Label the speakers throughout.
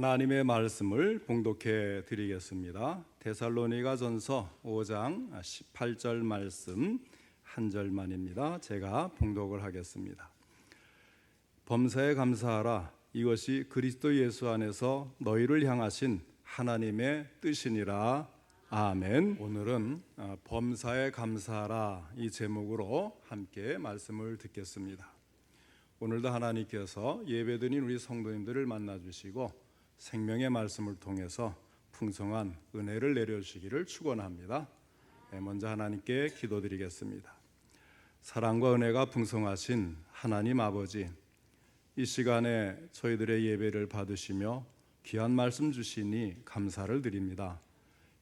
Speaker 1: 하나님의 말씀을 봉독해 드리겠습니다. 데살로니가전서 5장 18절 말씀 한 절만입니다. 제가 봉독을 하겠습니다. 범사에 감사하라. 이것이 그리스도 예수 안에서 너희를 향하신 하나님의 뜻이니라. 아멘. 오늘은 범사에 감사하라 이 제목으로 함께 말씀을 듣겠습니다. 오늘도 하나님께서 예배드린 우리 성도님들을 만나주시고 생명의 말씀을 통해서 풍성한 은혜를 내려주시기를 축원합니다. 먼저 하나님께 기도드리겠습니다. 사랑과 은혜가 풍성하신 하나님 아버지, 이 시간에 저희들의 예배를 받으시며 귀한 말씀 주시니 감사를 드립니다.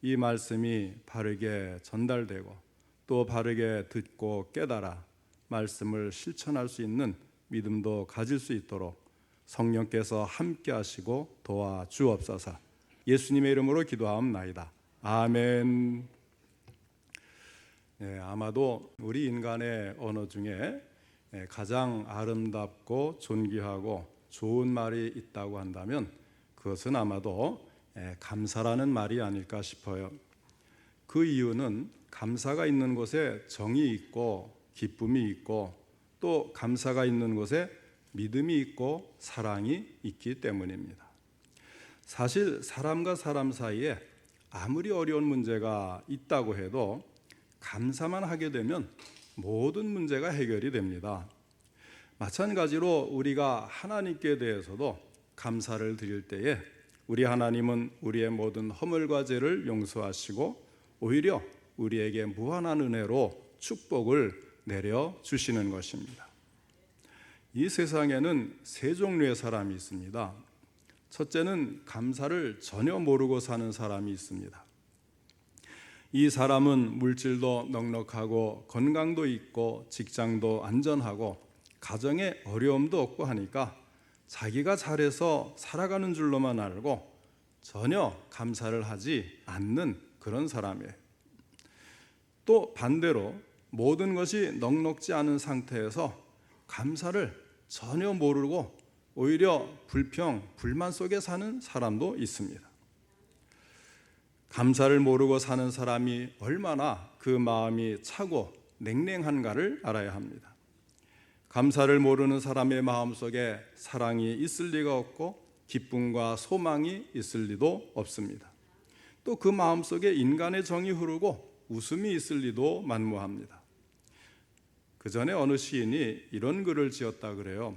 Speaker 1: 이 말씀이 바르게 전달되고 또 바르게 듣고 깨달아 말씀을 실천할 수 있는 믿음도 가질 수 있도록 성령께서 함께 하시고 도와주옵소서. 예수님의 이름으로 기도하옵나이다. 아멘. 아마도 우리 인간의 언어 중에 가장 아름답고 존귀하고 좋은 말이 있다고 한다면 그것은 아마도 감사라는 말이 아닐까 싶어요. 그 이유는 감사가 있는 곳에 정이 있고 기쁨이 있고 또 감사가 있는 곳에 믿음이 있고 사랑이 있기 때문입니다. 사실 사람과 사람 사이에 아무리 어려운 문제가 있다고 해도 감사만 하게 되면 모든 문제가 해결이 됩니다. 마찬가지로 우리가 하나님께 대해서도 감사를 드릴 때에 우리 하나님은 우리의 모든 허물과 죄를 용서하시고 오히려 우리에게 무한한 은혜로 축복을 내려주시는 것입니다. 이 세상에는 세 종류의 사람이 있습니다. 첫째는 감사를 전혀 모르고 사는 사람이 있습니다. 이 사람은 물질도 넉넉하고 건강도 있고 직장도 안전하고 가정에 어려움도 없고 하니까 자기가 잘해서 살아가는 줄로만 알고 전혀 감사를 하지 않는 그런 사람이에요. 또 반대로 모든 것이 넉넉지 않은 상태에서 감사를 전혀 모르고 오히려 불평, 불만 속에 사는 사람도 있습니다. 감사를 모르고 사는 사람이 얼마나 그 마음이 차고 냉랭한가를 알아야 합니다. 감사를 모르는 사람의 마음속에 사랑이 있을 리가 없고 기쁨과 소망이 있을 리도 없습니다. 또 그 마음속에 인간의 정이 흐르고 웃음이 있을 리도 만무합니다. 그 전에 어느 시인이 이런 글을 지었다 그래요.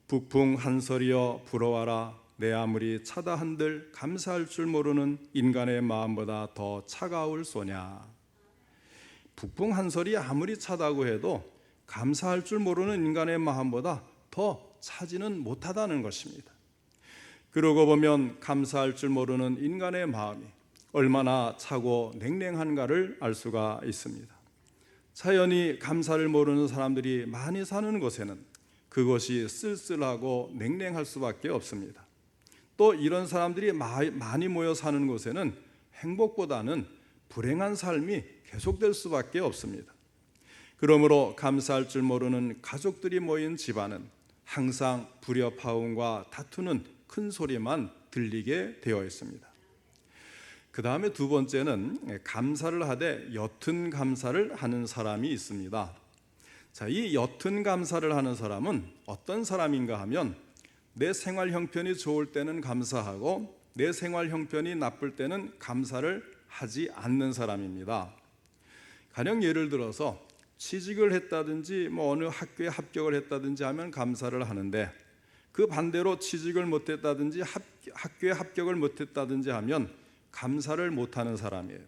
Speaker 1: 북풍 한설이여 불어와라. 내 아무리 차다 한들 감사할 줄 모르는 인간의 마음보다 더 차가울 소냐. 북풍 한설이 아무리 차다고 해도 감사할 줄 모르는 인간의 마음보다 더 차지는 못하다는 것입니다. 그러고 보면 감사할 줄 모르는 인간의 마음이 얼마나 차고 냉랭한가를 알 수가 있습니다. 자연히 감사를 모르는 사람들이 많이 사는 곳에는 그것이 쓸쓸하고 냉랭할 수밖에 없습니다. 또 이런 사람들이 많이 모여 사는 곳에는 행복보다는 불행한 삶이 계속될 수밖에 없습니다. 그러므로 감사할 줄 모르는 가족들이 모인 집안은 항상 불협화음과 다투는 큰 소리만 들리게 되어 있습니다. 그 다음에 두 번째는 감사를 하되 옅은 감사를 하는 사람이 있습니다. 자, 이 옅은 감사를 하는 사람은 어떤 사람인가 하면 내 생활 형편이 좋을 때는 감사하고 내 생활 형편이 나쁠 때는 감사를 하지 않는 사람입니다. 가령 예를 들어서 취직을 했다든지 어느 학교에 합격을 했다든지 하면 감사를 하는데 그 반대로 취직을 못했다든지 학교에 합격을 못했다든지 하면 감사를 못하는 사람이에요.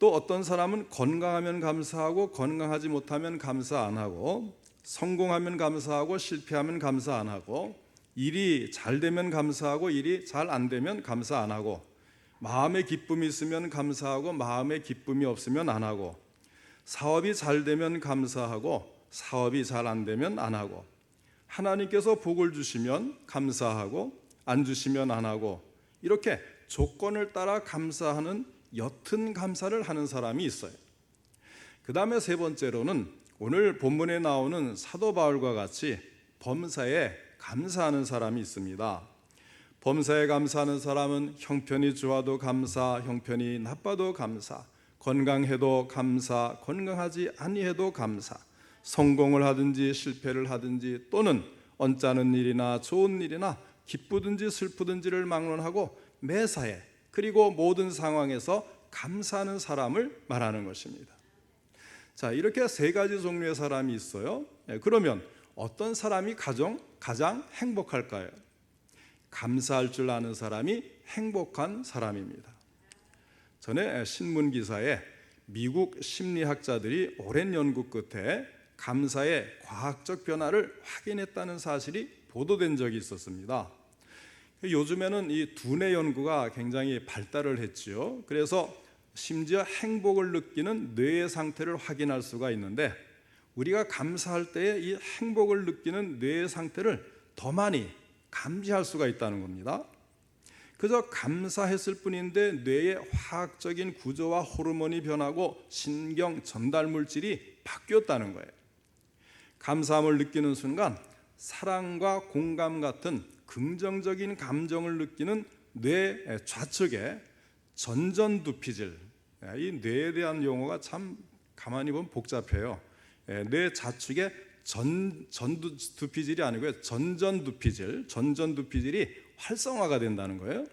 Speaker 1: 또 어떤 사람은 건강하면 감사하고 건강하지 못하면 감사 안 하고 성공하면 감사하고 실패하면 감사 안 하고 일이 잘 되면 감사하고 일이 잘 안 되면 감사 안 하고 마음에 기쁨이 있으면 감사하고 마음에 기쁨이 없으면 안 하고 사업이 잘 되면 감사하고 사업이 잘 안 되면 안 하고 하나님께서 복을 주시면 감사하고 안 주시면 안 하고 이렇게 조건을 따라 감사하는 옅은 감사를 하는 사람이 있어요. 그 다음에 세 번째로는 오늘 본문에 나오는 사도 바울과 같이 범사에 감사하는 사람이 있습니다. 범사에 감사하는 사람은 형편이 좋아도 감사, 형편이 나빠도 감사, 건강해도 감사, 건강하지 아니해도 감사, 성공을 하든지 실패를 하든지 또는 언짢은 일이나 좋은 일이나 기쁘든지 슬프든지를 막론하고 매사에 그리고 모든 상황에서 감사하는 사람을 말하는 것입니다. 자, 이렇게 세 가지 종류의 사람이 있어요. 그러면 어떤 사람이 가장 행복할까요? 감사할 줄 아는 사람이 행복한 사람입니다. 전에 신문 기사에 미국 심리학자들이 오랜 연구 끝에 감사의 과학적 변화를 확인했다는 사실이 보도된 적이 있었습니다. 요즘에는 이 두뇌 연구가 굉장히 발달을 했지요. 그래서 심지어 행복을 느끼는 뇌의 상태를 확인할 수가 있는데, 우리가 감사할 때에 이 행복을 느끼는 뇌의 상태를 더 많이 감지할 수가 있다는 겁니다. 그저 감사했을 뿐인데 뇌의 화학적인 구조와 호르몬이 변하고 신경 전달 물질이 바뀌었다는 거예요. 감사함을 느끼는 순간 사랑과 공감 같은 긍정적인 감정을 느끼는 뇌 좌측에 전전두피질, 이 뇌에 대한 용어가 참 가만히 보면 복잡해요. 뇌 좌측에 전두피질이 아니고요, 전전두피질이 활성화가 된다는 거예요.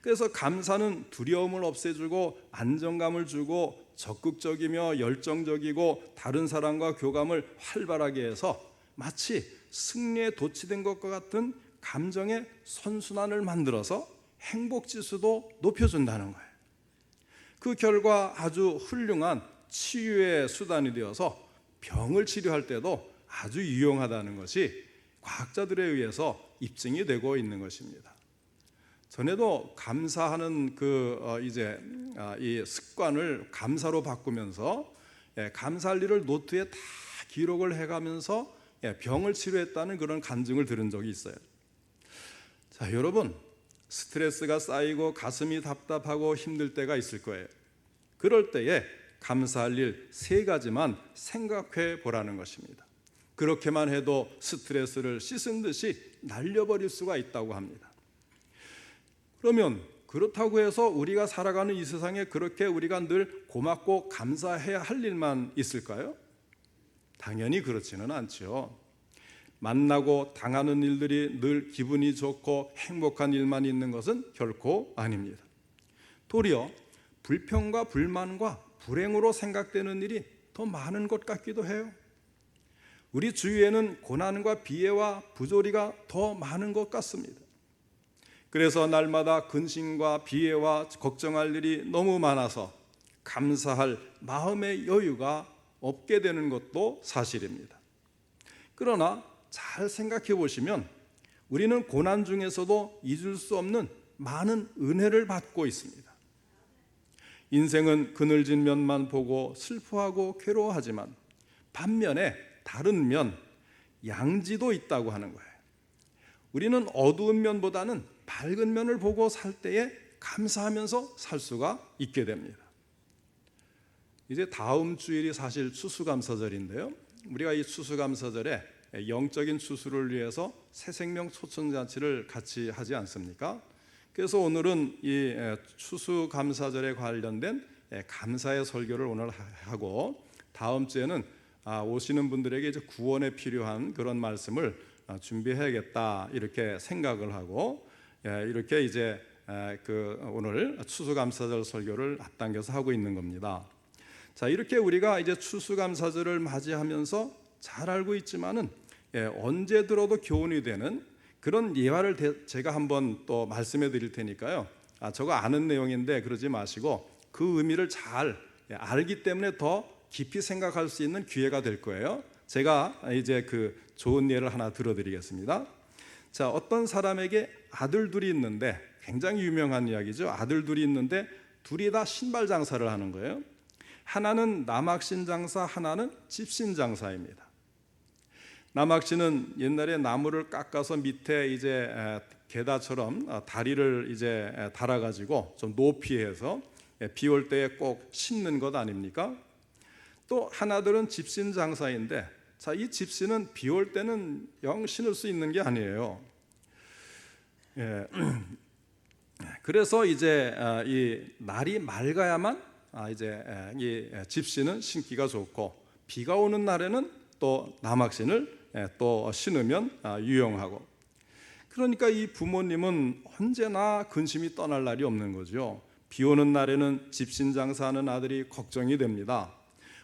Speaker 1: 그래서 감사는 두려움을 없애주고 안정감을 주고 적극적이며 열정적이고 다른 사람과 교감을 활발하게 해서 마치 승리에 도취된 것과 같은 감정의 선순환을 만들어서 행복지수도 높여준다는 거예요. 그 결과 아주 훌륭한 치유의 수단이 되어서 병을 치료할 때도 아주 유용하다는 것이 과학자들에 의해서 입증이 되고 있는 것입니다. 전에도 감사하는 이 습관을 감사로 바꾸면서 감사할 일을 노트에 다 기록을 해가면서 병을 치료했다는 그런 간증을 들은 적이 있어요. 자, 여러분, 스트레스가 쌓이고 가슴이 답답하고 힘들 때가 있을 거예요. 그럴 때에 감사할 일 3가지만 생각해 보라는 것입니다. 그렇게만 해도 스트레스를 씻은 듯이 날려버릴 수가 있다고 합니다. 그러면 그렇다고 해서 우리가 살아가는 이 세상에 그렇게 우리가 늘 고맙고 감사해야 할 일만 있을까요? 당연히 그렇지는 않죠. 만나고 당하는 일들이 늘 기분이 좋고 행복한 일만 있는 것은 결코 아닙니다. 도리어 불평과 불만과 불행으로 생각되는 일이 더 많은 것 같기도 해요. 우리 주위에는 고난과 비애와 부조리가 더 많은 것 같습니다. 그래서 날마다 근심과 비애와 걱정할 일이 너무 많아서 감사할 마음의 여유가 없게 되는 것도 사실입니다. 그러나 잘 생각해 보시면 우리는 고난 중에서도 잊을 수 없는 많은 은혜를 받고 있습니다. 인생은 그늘진 면만 보고 슬퍼하고 괴로워하지만 반면에 다른 면, 양지도 있다고 하는 거예요. 우리는 어두운 면보다는 밝은 면을 보고 살 때에 감사하면서 살 수가 있게 됩니다. 이제 다음 주일이 사실 추수감사절인데요. 우리가 이 추수감사절에 영적인 추수를 위해서 새생명 초청잔치를 같이 하지 않습니까? 그래서 오늘은 이 추수감사절에 관련된 감사의 설교를 오늘 하고, 다음 주에는 오시는 분들에게 이제 구원에 필요한 그런 말씀을 준비해야겠다 이렇게 생각을 하고, 이렇게 이제 오늘 추수감사절 설교를 앞당겨서 하고 있는 겁니다. 자, 이렇게 우리가 이제 추수감사절을 맞이하면서 잘 알고 있지만은 언제 들어도 교훈이 되는 그런 예화를 제가 한번 또 말씀해 드릴 테니까요. 저거 아는 내용인데 그러지 마시고 그 의미를 잘 알기 때문에 더 깊이 생각할 수 있는 기회가 될 거예요. 제가 이제 그 좋은 예를 하나 들어드리겠습니다. 자, 어떤 사람에게 아들 둘이 있는데, 굉장히 유명한 이야기죠. 아들 둘이 있는데 둘이 다 신발 장사를 하는 거예요. 하나는 남학신 장사, 하나는 집신 장사입니다. 남학신은 옛날에 나무를 깎아서 밑에 이제 게다처럼 다리를 이제 달아가지고 좀 높이 해서 비 올 때에 꼭 심는 것 아닙니까? 또 하나들은 집신 장사인데, 자, 이 집신은 비 올 때는 영 신을 수 있는 게 아니에요. 예. 그래서 이제 이 날이 맑아야만 이제 이 집신은 신기가 좋고, 비가 오는 날에는 또 남학신을 또 신으면 유용하고. 그러니까 이 부모님은 언제나 근심이 떠날 날이 없는 거죠. 비 오는 날에는 집신 장사하는 아들이 걱정이 됩니다.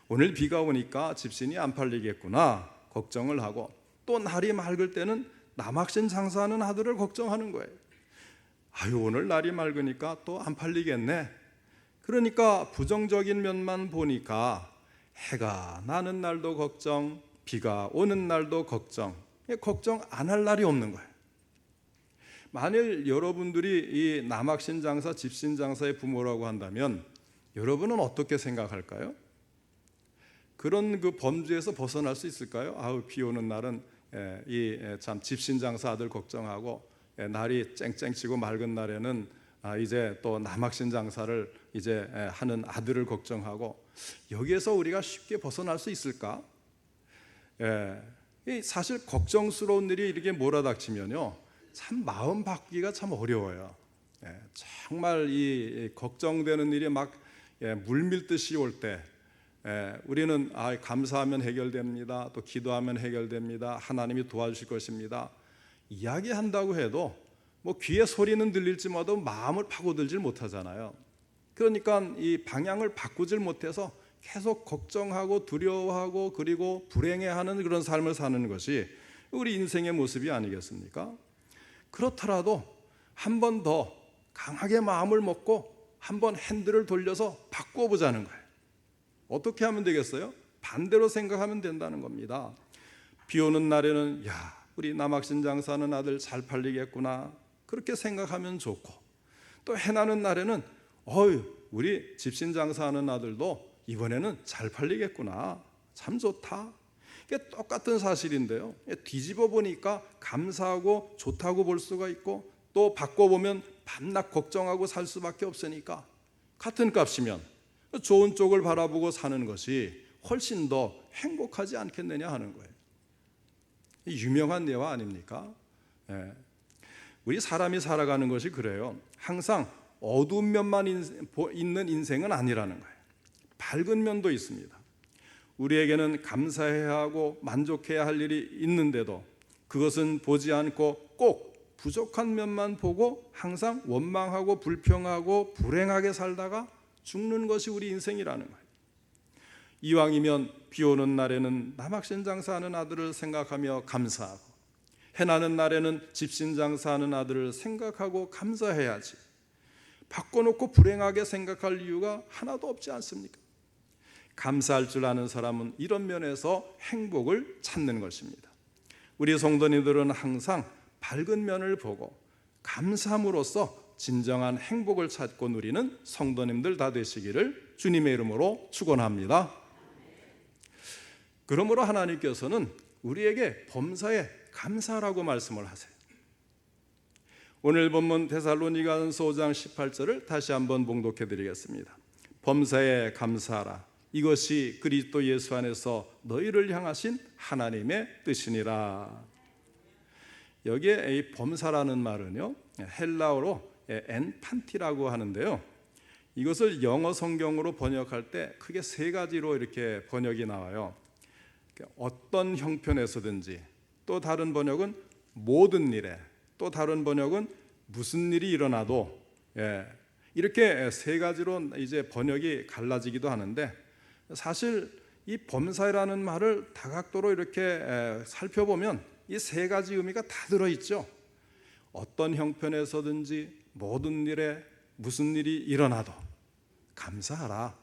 Speaker 1: 오늘 비가 오니까 집신이 안 팔리겠구나 걱정을 하고, 또 날이 맑을 때는 남학신 장사하는 아들을 걱정하는 거예요. 아유, 오늘 날이 맑으니까 또 안 팔리겠네. 그러니까 부정적인 면만 보니까 해가 나는 날도 걱정, 비가 오는 날도 걱정 안 할 날이 없는 거예요. 만일 여러분들이 이 남학신 장사, 집신 장사의 부모라고 한다면 여러분은 어떻게 생각할까요? 그런 그 범주에서 벗어날 수 있을까요? 아우, 비 오는 날은 이 참 집신 장사 아들 걱정하고, 날이 쨍쨍치고 맑은 날에는 이제 또 남학신 장사를 이제 하는 아들을 걱정하고, 여기에서 우리가 쉽게 벗어날 수 있을까? 사실 걱정스러운 일이 이렇게 몰아닥치면요, 참 마음 바꾸기가 참 어려워요. 정말 이 걱정되는 일이 막 물밀듯이 올 때 우리는 감사하면 해결됩니다, 또 기도하면 해결됩니다, 하나님이 도와주실 것입니다 이야기한다고 해도 뭐 귀에 소리는 들릴지 모두 마음을 파고들질 못하잖아요. 그러니까 이 방향을 바꾸질 못해서 계속 걱정하고 두려워하고 그리고 불행해하는 그런 삶을 사는 것이 우리 인생의 모습이 아니겠습니까? 그렇더라도 한 번 더 강하게 마음을 먹고 한번 핸들을 돌려서 바꿔보자는 거예요. 어떻게 하면 되겠어요? 반대로 생각하면 된다는 겁니다. 비 오는 날에는 우리 남학신 장사하는 아들 잘 팔리겠구나 그렇게 생각하면 좋고, 또 해 나는 날에는 우리 집신 장사하는 아들도 이번에는 잘 팔리겠구나, 참 좋다. 이게 똑같은 사실인데요, 뒤집어 보니까 감사하고 좋다고 볼 수가 있고, 또 바꿔보면 밤낮 걱정하고 살 수밖에 없으니까 같은 값이면 좋은 쪽을 바라보고 사는 것이 훨씬 더 행복하지 않겠느냐 하는 거예요. 유명한 예화 아닙니까? 우리 사람이 살아가는 것이 그래요. 항상 어두운 면만 있는 인생은 아니라는 거예요. 밝은 면도 있습니다. 우리에게는 감사해야 하고 만족해야 할 일이 있는데도 그것은 보지 않고 꼭 부족한 면만 보고 항상 원망하고 불평하고 불행하게 살다가 죽는 것이 우리 인생이라는 거예요. 이왕이면 비 오는 날에는 남학신 장사하는 아들을 생각하며 감사하고, 해나는 날에는 집신 장사하는 아들을 생각하고 감사해야지. 바꿔놓고 불행하게 생각할 이유가 하나도 없지 않습니까? 감사할 줄 아는 사람은 이런 면에서 행복을 찾는 것입니다. 우리 성도님들은 항상 밝은 면을 보고 감사함으로써 진정한 행복을 찾고 누리는 성도님들 다 되시기를 주님의 이름으로 축원합니다. 그러므로 하나님께서는 우리에게 범사에 감사라고 말씀을 하세요. 오늘 본문 데살로니가전서 5장 18절을 다시 한번 봉독해 드리겠습니다. 범사에 감사하라, 이것이 그리스도 예수 안에서 너희를 향하신 하나님의 뜻이니라. 여기에 이 범사라는 말은요, 헬라어로 엔판티라고 하는데요, 이것을 영어 성경으로 번역할 때 크게 세 가지로 이렇게 번역이 나와요. 어떤 형편에서든지, 또 다른 번역은 모든 일에, 또 다른 번역은 무슨 일이 일어나도, 이렇게 세 가지로 이제 번역이 갈라지기도 하는데, 사실 이 범사라는 말을 다각도로 이렇게 살펴보면 이 세 가지 의미가 다 들어있죠. 어떤 형편에서든지, 모든 일에, 무슨 일이 일어나도 감사하라.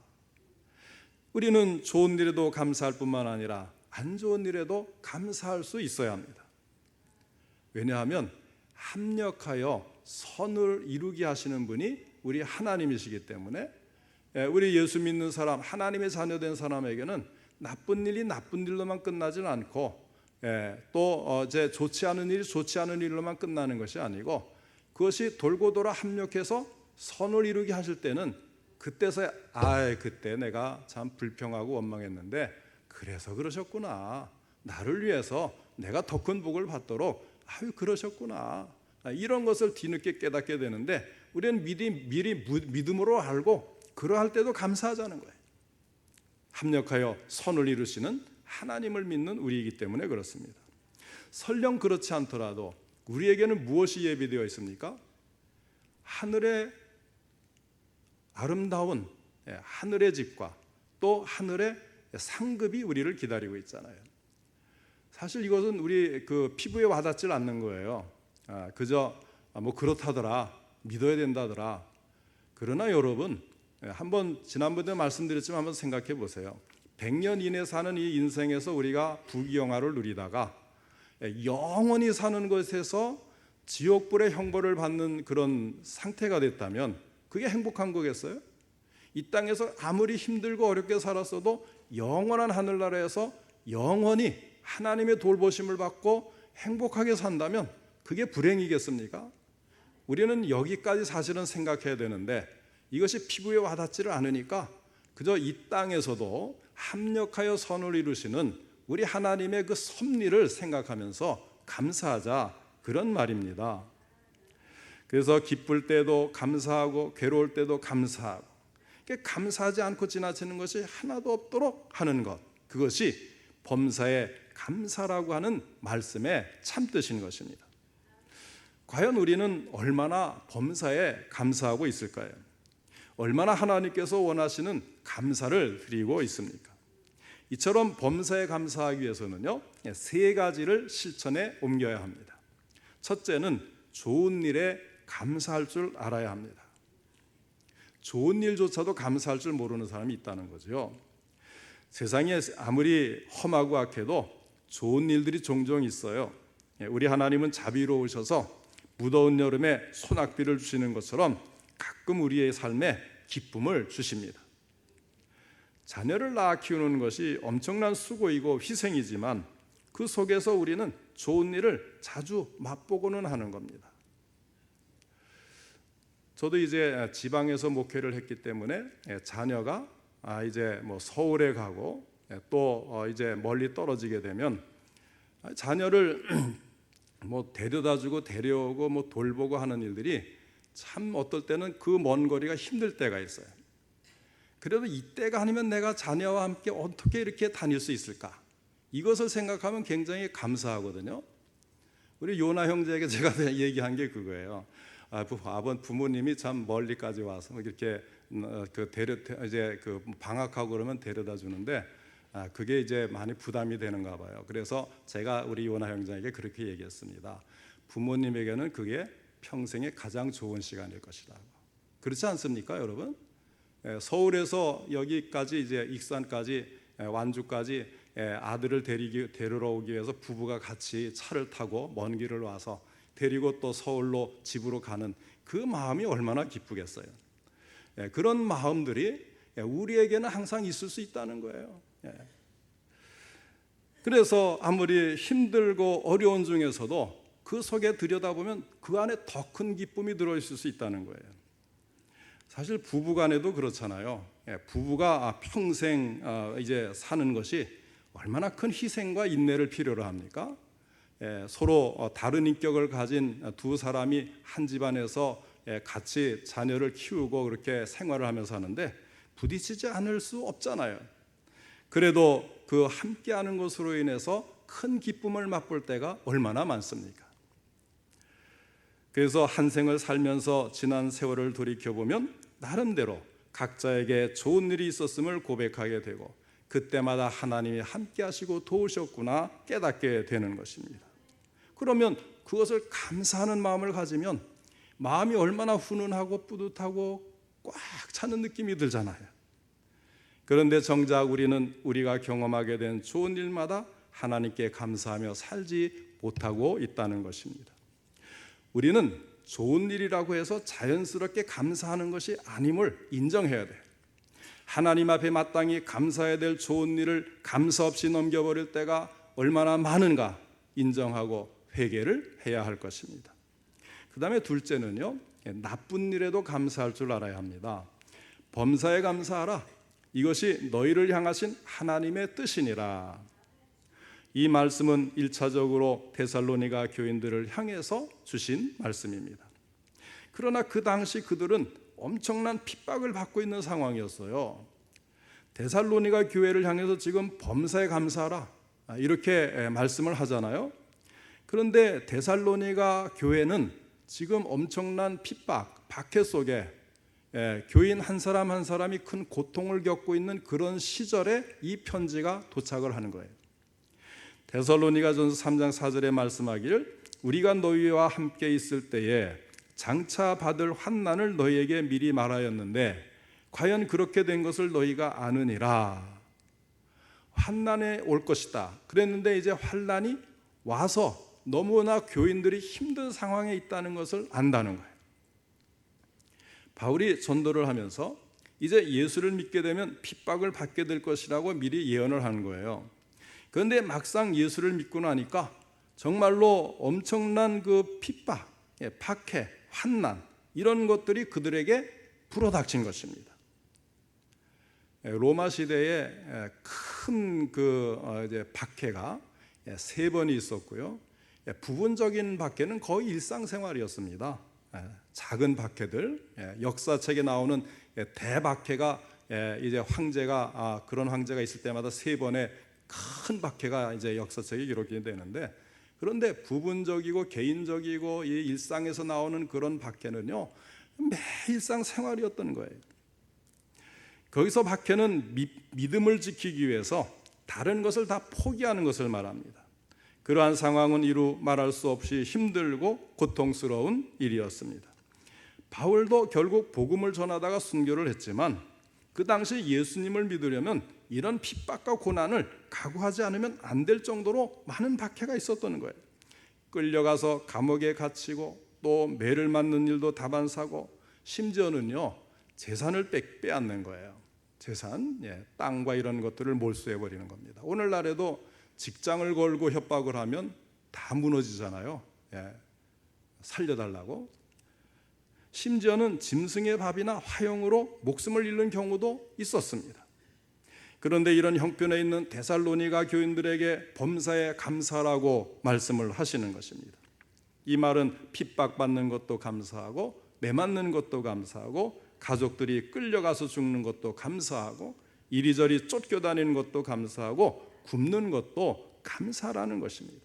Speaker 1: 우리는 좋은 일에도 감사할 뿐만 아니라 안 좋은 일에도 감사할 수 있어야 합니다. 왜냐하면 합력하여 선을 이루게 하시는 분이 우리 하나님이시기 때문에, 우리 예수 믿는 사람, 하나님의 자녀된 사람에게는 나쁜 일이 나쁜 일로만 끝나질 않고, 또 이제 좋지 않은 일이 좋지 않은 일로만 끝나는 것이 아니고, 그것이 돌고 돌아 합력해서 선을 이루게 하실 때는 그때서야 그때 내가 참 불평하고 원망했는데 그래서 그러셨구나, 나를 위해서 내가 더 큰 복을 받도록 그러셨구나, 이런 것을 뒤늦게 깨닫게 되는데 우리는 미리 믿음으로 알고 그러할 때도 감사하자는 거예요. 합력하여 선을 이루시는 하나님을 믿는 우리이기 때문에 그렇습니다. 설령 그렇지 않더라도 우리에게는 무엇이 예비되어 있습니까? 하늘의 아름다운 하늘의 집과 또 하늘의 상급이 우리를 기다리고 있잖아요. 사실 이것은 우리 그 피부에 와닿질 않는 거예요. 그저 뭐 그렇다더라, 믿어야 된다더라. 그러나 여러분, 한번 지난번에 말씀드렸지만 한번 생각해 보세요. 100년 이내 사는 이 인생에서 우리가 부귀영화를 누리다가 영원히 사는 것에서 지옥불의 형벌을 받는 그런 상태가 됐다면 그게 행복한 거겠어요? 이 땅에서 아무리 힘들고 어렵게 살았어도 영원한 하늘나라에서 영원히 하나님의 돌보심을 받고 행복하게 산다면 그게 불행이겠습니까? 우리는 여기까지 사실은 생각해야 되는데 이것이 피부에 와닿지를 않으니까 그저 이 땅에서도 합력하여 선을 이루시는 우리 하나님의 그 섭리를 생각하면서 감사하자, 그런 말입니다. 그래서 기쁠 때도 감사하고 괴로울 때도 감사하고, 감사하지 않고 지나치는 것이 하나도 없도록 하는 것, 그것이 범사에 감사라고 하는 말씀의 참뜻인 것입니다. 과연 우리는 얼마나 범사에 감사하고 있을까요? 얼마나 하나님께서 원하시는 감사를 드리고 있습니까? 이처럼 범사에 감사하기 위해서는요, 세 가지를 실천에 옮겨야 합니다. 첫째는 좋은 일에 감사할 줄 알아야 합니다. 좋은 일조차도 감사할 줄 모르는 사람이 있다는 거죠. 세상에 아무리 험하고 악해도 좋은 일들이 종종 있어요. 우리 하나님은 자비로우셔서 무더운 여름에 소낙비를 주시는 것처럼 가끔 우리의 삶에 기쁨을 주십니다. 자녀를 낳아 키우는 것이 엄청난 수고이고 희생이지만 그 속에서 우리는 좋은 일을 자주 맛보고는 하는 겁니다. 저도 이제 지방에서 목회를 했기 때문에 자녀가 이제 뭐 서울에 가고 또 이제 멀리 떨어지게 되면 자녀를 뭐 데려다주고 데려오고 뭐 돌보고 하는 일들이 참 어떨 때는 그 먼 거리가 힘들 때가 있어요. 그래도 이때가 아니면 내가 자녀와 함께 어떻게 이렇게 다닐 수 있을까? 이것을 생각하면 굉장히 감사하거든요. 우리 요나 형제에게 제가 얘기한 게 그거예요. 부모님이 참 멀리까지 와서 이렇게 이제 그 방학하고 그러면 데려다 주는데 그게 이제 많이 부담이 되는가 봐요. 그래서 제가 우리 요나 형제에게 그렇게 얘기했습니다. 부모님에게는 그게 평생의 가장 좋은 시간일 것이다. 그렇지 않습니까, 여러분? 서울에서 여기까지 이제 익산까지 완주까지 아들을 데리러 오기 위해서 부부가 같이 차를 타고 먼 길을 와서 데리고 또 서울로 집으로 가는 그 마음이 얼마나 기쁘겠어요. 그런 마음들이 우리에게는 항상 있을 수 있다는 거예요. 그래서 아무리 힘들고 어려운 중에서도 그 속에 들여다보면 그 안에 더 큰 기쁨이 들어있을 수 있다는 거예요. 사실 부부간에도 그렇잖아요. 부부가 평생 이제 사는 것이 얼마나 큰 희생과 인내를 필요로 합니까? 서로 다른 인격을 가진 두 사람이 한 집안에서 같이 자녀를 키우고 그렇게 생활을 하면서 하는데 부딪히지 않을 수 없잖아요. 그래도 그 함께하는 것으로 인해서 큰 기쁨을 맛볼 때가 얼마나 많습니까? 그래서 한 생을 살면서 지난 세월을 돌이켜보면 나름대로 각자에게 좋은 일이 있었음을 고백하게 되고 그때마다 하나님이 함께 하시고 도우셨구나 깨닫게 되는 것입니다. 그러면 그것을 감사하는 마음을 가지면 마음이 얼마나 훈훈하고 뿌듯하고 꽉 차는 느낌이 들잖아요. 그런데 정작 우리는 우리가 경험하게 된 좋은 일마다 하나님께 감사하며 살지 못하고 있다는 것입니다. 우리는 좋은 일이라고 해서 자연스럽게 감사하는 것이 아님을 인정해야 돼요. 하나님 앞에 마땅히 감사해야 될 좋은 일을 감사 없이 넘겨버릴 때가 얼마나 많은가 인정하고 회개를 해야 할 것입니다. 그 다음에 둘째는요, 나쁜 일에도 감사할 줄 알아야 합니다. 범사에 감사하라. 이것이 너희를 향하신 하나님의 뜻이니라. 이 말씀은 1차적으로 데살로니가 교인들을 향해서 주신 말씀입니다. 그러나 그 당시 그들은 엄청난 핍박을 받고 있는 상황이었어요. 데살로니가 교회를 향해서 지금 범사에 감사하라 이렇게 말씀을 하잖아요. 그런데 데살로니가 교회는 지금 엄청난 핍박, 박해 속에 교인 한 사람 한 사람이 큰 고통을 겪고 있는 그런 시절에 이 편지가 도착을 하는 거예요. 데살로니가전서 3장 4절에 말씀하기를 우리가 너희와 함께 있을 때에 장차 받을 환난을 너희에게 미리 말하였는데 과연 그렇게 된 것을 너희가 아느니라. 환난에 올 것이다 그랬는데 이제 환난이 와서 너무나 교인들이 힘든 상황에 있다는 것을 안다는 거예요. 바울이 전도를 하면서 이제 예수를 믿게 되면 핍박을 받게 될 것이라고 미리 예언을 하는 거예요. 그런데 막상 예수를 믿고 나니까 정말로 엄청난 그 핍박, 박해, 환난 이런 것들이 그들에게 불어닥친 것입니다. 로마 시대에 큰 그 박해가 3번이 있었고요. 부분적인 박해는 거의 일상생활이었습니다. 작은 박해들, 역사책에 나오는 대박해가 이제 황제가 그런 황제가 있을 때마다 3번의 큰 박해가 이제 역사책에 기록이 되는데, 그런데 부분적이고 개인적이고 이 일상에서 나오는 그런 박해는요 매일 일상생활이었던 거예요. 거기서 박해는 믿음을 지키기 위해서 다른 것을 다 포기하는 것을 말합니다. 그러한 상황은 이루 말할 수 없이 힘들고 고통스러운 일이었습니다. 바울도 결국 복음을 전하다가 순교를 했지만 그 당시 예수님을 믿으려면 이런 핍박과 고난을 각오하지 않으면 안 될 정도로 많은 박해가 있었던 거예요. 끌려가서 감옥에 갇히고 또 매를 맞는 일도 다반사고 심지어는요 재산을 빼앗는 거예요. 재산, 땅과 이런 것들을 몰수해버리는 겁니다. 오늘날에도 직장을 걸고 협박을 하면 다 무너지잖아요. 살려달라고. 심지어는 짐승의 밥이나 화형으로 목숨을 잃는 경우도 있었습니다. 그런데 이런 형편에 있는 데살로니가 교인들에게 범사에 감사라고 말씀을 하시는 것입니다. 이 말은 핍박받는 것도 감사하고 매맞는 것도 감사하고 가족들이 끌려가서 죽는 것도 감사하고 이리저리 쫓겨다니는 것도 감사하고 굶는 것도 감사라는 것입니다.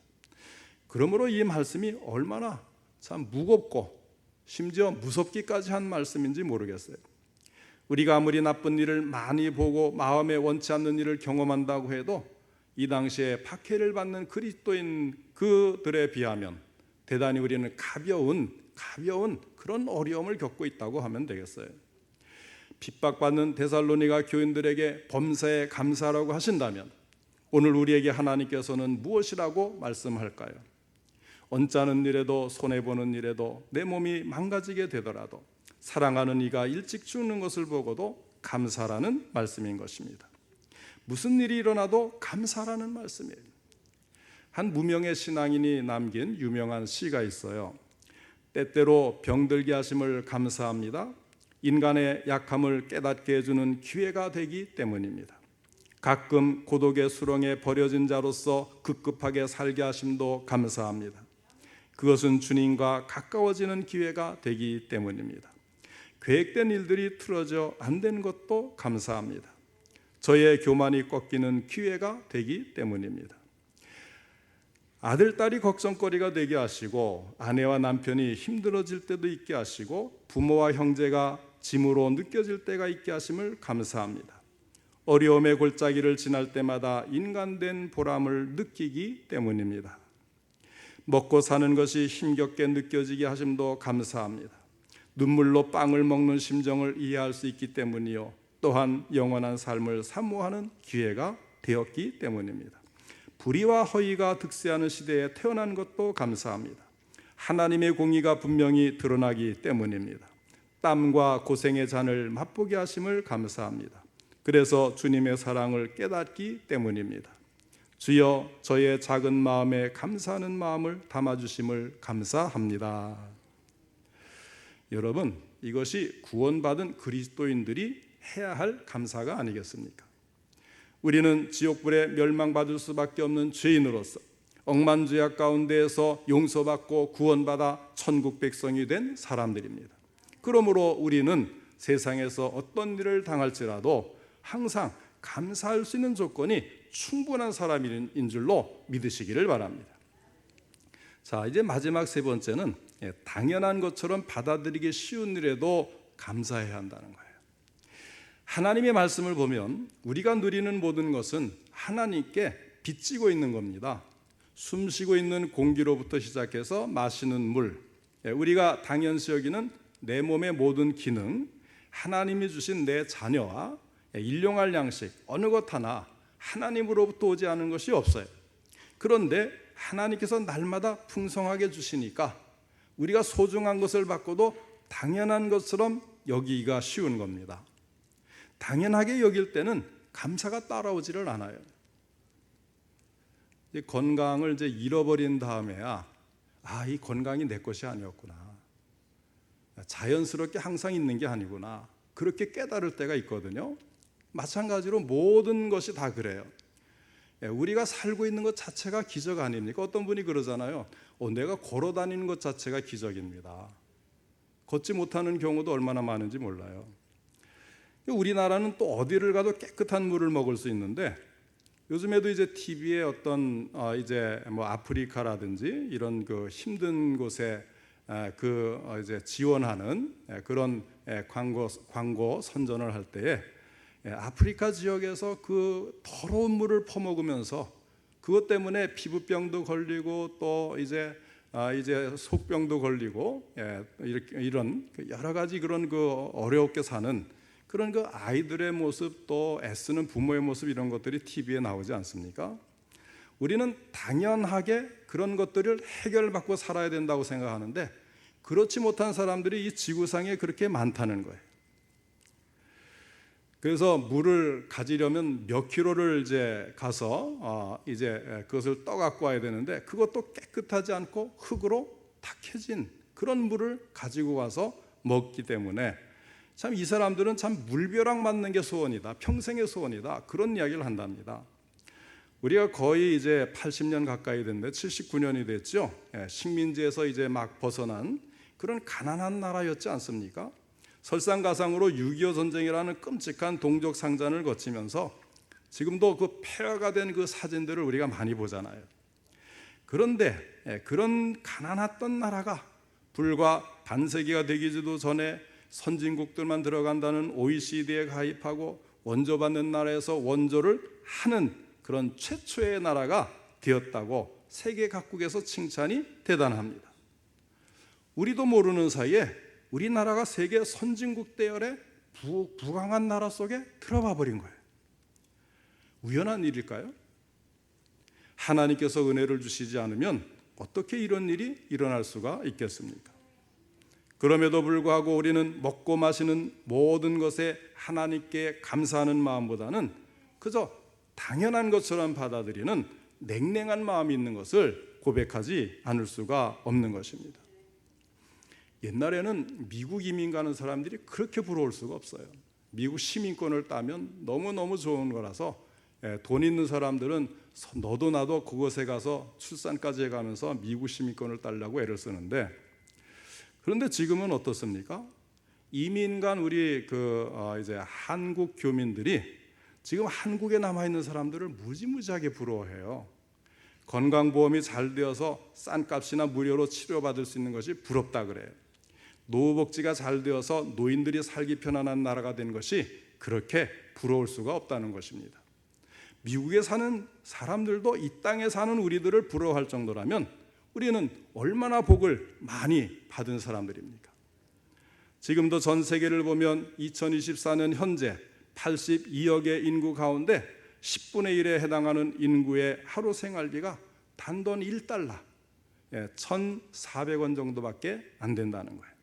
Speaker 1: 그러므로 이 말씀이 얼마나 참 무겁고 심지어 무섭기까지 한 말씀인지 모르겠어요. 우리가 아무리 나쁜 일을 많이 보고 마음에 원치 않는 일을 경험한다고 해도 이 당시에 박해를 받는 그리스도인 그들에 비하면 대단히 우리는 가벼운 그런 어려움을 겪고 있다고 하면 되겠어요. 핍박받는 데살로니가 교인들에게 범사에 감사라고 하신다면 오늘 우리에게 하나님께서는 무엇이라고 말씀할까요? 언짢은 일에도 손해보는 일에도 내 몸이 망가지게 되더라도 사랑하는 이가 일찍 죽는 것을 보고도 감사라는 말씀인 것입니다. 무슨 일이 일어나도 감사라는 말씀이에요. 한 무명의 신앙인이 남긴 유명한 시가 있어요. 때때로 병들게 하심을 감사합니다. 인간의 약함을 깨닫게 해주는 기회가 되기 때문입니다. 가끔 고독의 수렁에 버려진 자로서 급급하게 살게 하심도 감사합니다. 그것은 주님과 가까워지는 기회가 되기 때문입니다. 계획된 일들이 틀어져 안 된 것도 감사합니다. 저의 교만이 꺾이는 기회가 되기 때문입니다. 아들, 딸이 걱정거리가 되게 하시고 아내와 남편이 힘들어질 때도 있게 하시고 부모와 형제가 짐으로 느껴질 때가 있게 하심을 감사합니다. 어려움의 골짜기를 지날 때마다 인간된 보람을 느끼기 때문입니다. 먹고 사는 것이 힘겹게 느껴지게 하심도 감사합니다. 눈물로 빵을 먹는 심정을 이해할 수 있기 때문이요, 또한 영원한 삶을 사모하는 기회가 되었기 때문입니다. 불의와 허위가 득세하는 시대에 태어난 것도 감사합니다. 하나님의 공의가 분명히 드러나기 때문입니다. 땀과 고생의 잔을 맛보게 하심을 감사합니다. 그래서 주님의 사랑을 깨닫기 때문입니다. 주여, 저의 작은 마음에 감사하는 마음을 담아주심을 감사합니다. 여러분, 이것이 구원받은 그리스도인들이 해야 할 감사가 아니겠습니까? 우리는 지옥불에 멸망받을 수밖에 없는 죄인으로서 억만죄악 가운데에서 용서받고 구원받아 천국 백성이 된 사람들입니다. 그러므로 우리는 세상에서 어떤 일을 당할지라도 항상 감사할 수 있는 조건이 충분한 사람인 줄로 믿으시기를 바랍니다. 자, 이제 마지막 세 번째는 당연한 것처럼 받아들이기 쉬운 일에도 감사해야 한다는 거예요. 하나님의 말씀을 보면 우리가 누리는 모든 것은 하나님께 빚지고 있는 겁니다. 숨쉬고 있는 공기로부터 시작해서 마시는 물, 우리가 당연시 여기는 내 몸의 모든 기능, 하나님이 주신 내 자녀와 일용할 양식, 어느 것 하나 하나님으로부터 오지 않은 것이 없어요. 그런데 하나님께서 날마다 풍성하게 주시니까 우리가 소중한 것을 받고도 당연한 것처럼 여기기가 쉬운 겁니다. 당연하게 여길 때는 감사가 따라오지를 않아요. 건강을 이제 잃어버린 다음에야 이 건강이 내 것이 아니었구나, 자연스럽게 항상 있는 게 아니구나, 그렇게 깨달을 때가 있거든요. 마찬가지로 모든 것이 다 그래요. 우리가 살고 있는 것 자체가 기적 아닙니까? 어떤 분이 그러잖아요. 내가 걸어 다니는 것 자체가 기적입니다. 걷지 못하는 경우도 얼마나 많은지 몰라요. 우리나라는 또 어디를 가도 깨끗한 물을 먹을 수 있는데, 요즘에도 이제 TV에 어떤 이제 뭐 아프리카라든지 이런 그 힘든 곳에 이제 지원하는 그런 광고 선전을 할 때에 아프리카 지역에서 그 더러운 물을 퍼먹으면서 그것 때문에 피부병도 걸리고 또 이제 속병도 걸리고 이런 여러 가지 그런 그 어렵게 사는 그런 그 아이들의 모습, 또 애쓰는 부모의 모습, 이런 것들이 TV에 나오지 않습니까? 우리는 당연하게 그런 것들을 해결받고 살아야 된다고 생각하는데, 그렇지 못한 사람들이 이 지구상에 그렇게 많다는 거예요. 그래서 물을 가지려면 몇 킬로를 이제 가서 이제 그것을 떠 갖고 와야 되는데, 그것도 깨끗하지 않고 흙으로 탁해진 그런 물을 가지고 와서 먹기 때문에 참 이 사람들은 참 물벼락 맞는 게 소원이다, 평생의 소원이다, 그런 이야기를 한답니다. 우리가 거의 이제 80년 가까이 됐는데 79년이 됐죠. 식민지에서 이제 막 벗어난 그런 가난한 나라였지 않습니까? 설상가상으로 6.25 전쟁이라는 끔찍한 동족 상잔을 거치면서 지금도 그 폐허가 된 그 사진들을 우리가 많이 보잖아요. 그런데 그런 가난했던 나라가 불과 반세기가 되기도 전에 선진국들만 들어간다는 OECD에 가입하고 원조받는 나라에서 원조를 하는 그런 최초의 나라가 되었다고 세계 각국에서 칭찬이 대단합니다. 우리도 모르는 사이에 우리나라가 세계 선진국 대열에 부강한 나라 속에 들어가 버린 거예요. 우연한 일일까요? 하나님께서 은혜를 주시지 않으면 어떻게 이런 일이 일어날 수가 있겠습니까? 그럼에도 불구하고 우리는 먹고 마시는 모든 것에 하나님께 감사하는 마음보다는 그저 당연한 것처럼 받아들이는 냉랭한 마음이 있는 것을 고백하지 않을 수가 없는 것입니다. 옛날에는 미국 이민 가는 사람들이 그렇게 부러울 수가 없어요. 미국 시민권을 따면 너무너무 좋은 거라서 돈 있는 사람들은 너도 나도 그곳에 가서 출산까지 해가면서 미국 시민권을 따려고 애를 쓰는데, 그런데 지금은 어떻습니까? 이민 간 우리 이제 한국 교민들이 지금 한국에 남아 있는 사람들을 무지무지하게 부러워해요. 건강보험이 잘 되어서 싼 값이나 무료로 치료받을 수 있는 것이 부럽다 그래요. 노후복지가 잘 되어서 노인들이 살기 편안한 나라가 된 것이 그렇게 부러울 수가 없다는 것입니다. 미국에 사는 사람들도 이 땅에 사는 우리들을 부러워할 정도라면 우리는 얼마나 복을 많이 받은 사람들입니까? 지금도 전 세계를 보면 2024년 현재 82억의 인구 가운데 10분의 1에 해당하는 인구의 하루 생활비가 단돈 $1, 1,400원 정도밖에 안 된다는 거예요.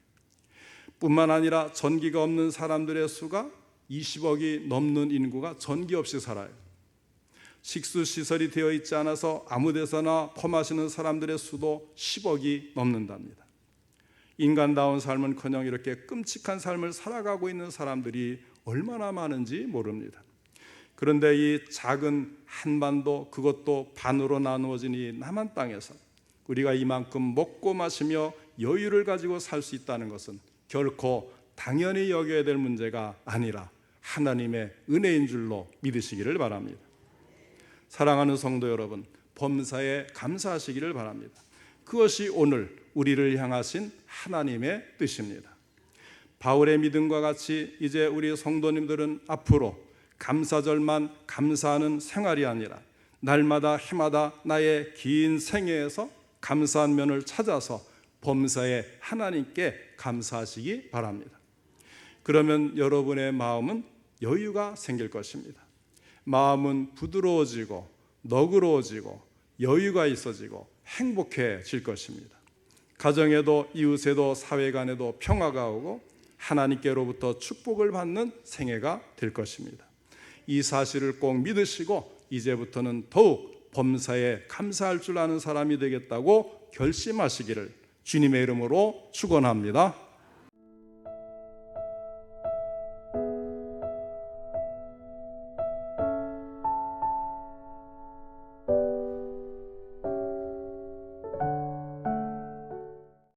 Speaker 1: 뿐만 아니라 전기가 없는 사람들의 수가 20억이 넘는 인구가 전기 없이 살아요. 식수시설이 되어 있지 않아서 아무 데서나 퍼마시는 사람들의 수도 10억이 넘는답니다. 인간다운 삶은커녕 이렇게 끔찍한 삶을 살아가고 있는 사람들이 얼마나 많은지 모릅니다. 그런데 이 작은 한반도, 그것도 반으로 나누어진 이 남한 땅에서 우리가 이만큼 먹고 마시며 여유를 가지고 살 수 있다는 것은 결코 당연히 여겨야 될 문제가 아니라 하나님의 은혜인 줄로 믿으시기를 바랍니다. 사랑하는 성도 여러분, 범사에 감사하시기를 바랍니다. 그것이 오늘 우리를 향하신 하나님의 뜻입니다. 바울의 믿음과 같이 이제 우리 성도님들은 앞으로 감사절만 감사하는 생활이 아니라 날마다 해마다 나의 긴 생애에서 감사한 면을 찾아서 범사에 하나님께 감사하시기 바랍니다. 그러면 여러분의 마음은 여유가 생길 것입니다. 마음은 부드러워지고 너그러워지고 여유가 있어지고 행복해질 것입니다. 가정에도 이웃에도 사회 간에도 평화가 오고 하나님께로부터 축복을 받는 생애가 될 것입니다. 이 사실을 꼭 믿으시고 이제부터는 더욱 범사에 감사할 줄 아는 사람이 되겠다고 결심하시기를 주님의 이름으로 축원합니다.